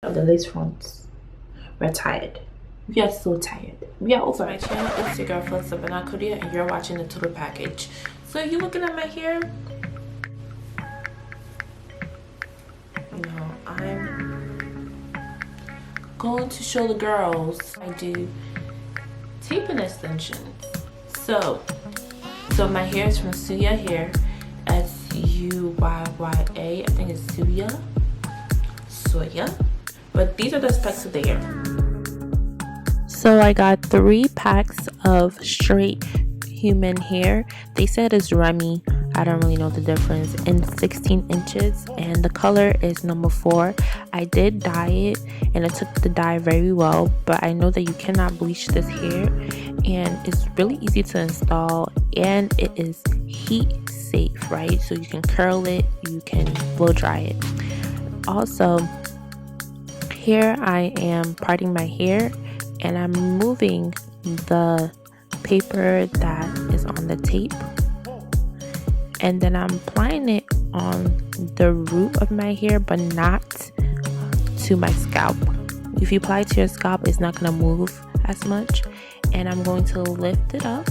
of the lace fronts. We're tired. We are so tired. We are over. My channel, it's your girl Felissa Banakodia, and you're watching the total package. So you looking at my hair? You know, I'm going to show the girls I do taping extensions. So my hair is from Suyya Hair, Suyya. I think it's Suyya. But these are the specs of the hair. So I got 3 packs of straight human hair. They said it's Remy. I don't really know the difference. In 16 inches, and the color is number 4. I did dye it, and it took the dye very well, but I know that you cannot bleach this hair, and it's really easy to install, and it is heat safe, right? So you can curl it, you can blow dry it. Also, here I am parting my hair, and I'm removing the paper that is on the tape, and then I'm applying it on the root of my hair, but not to my scalp. If you apply it to your scalp, it's not going to move as much. And I'm going to lift it up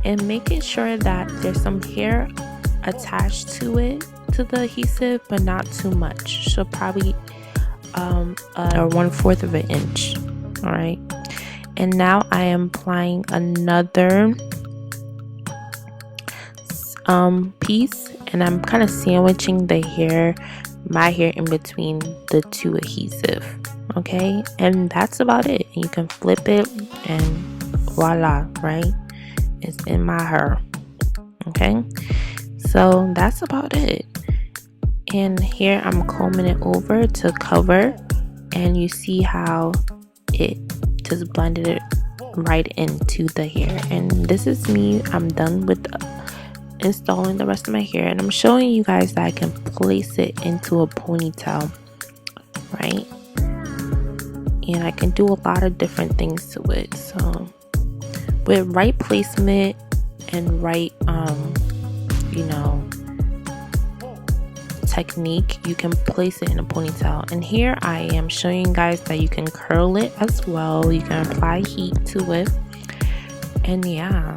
and making sure that there's some hair attached to it, to the adhesive, but not too much. So probably or 1/4 of an inch. All right, and now I am applying another piece, and I'm kind of sandwiching my hair in between the 2 adhesive. Okay, and that's about it. And you can flip it, and voila, right? It's in my hair. Okay, so that's about it. And here I'm combing it over to cover, and you see how it just blended it right into the hair. And this is me. I'm done with installing the rest of my hair, and I'm showing you guys that I can place it into a ponytail, right? And I can do a lot of different things to it. So with right placement and right technique, you can place it in a ponytail. And here I am showing you guys that you can curl it as well. You can apply heat to it, and yeah,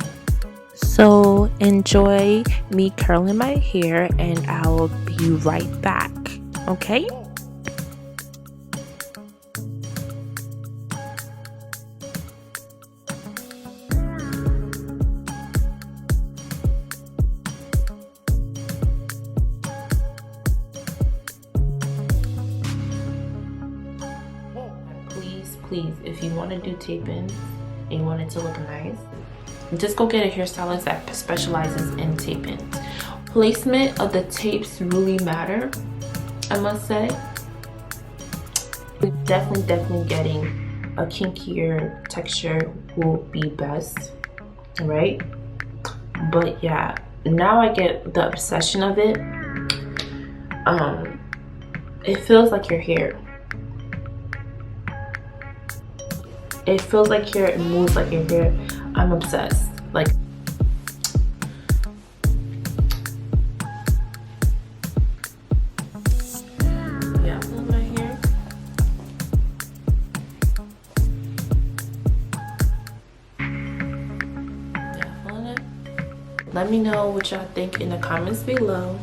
so enjoy me curling my hair, and I'll be right back. Okay, please, if you want to do taping and you want it to look nice, just go get a hairstylist that specializes in taping. Placement of the tapes really matter, I must say. Definitely getting a kinkier texture will be best, right? But yeah, now I get the obsession of it. It feels like your hair. It feels like hair, it moves like your hair. I'm obsessed. Like, yeah, pull my hair. Yeah, pulling it. Let me know what y'all think in the comments below.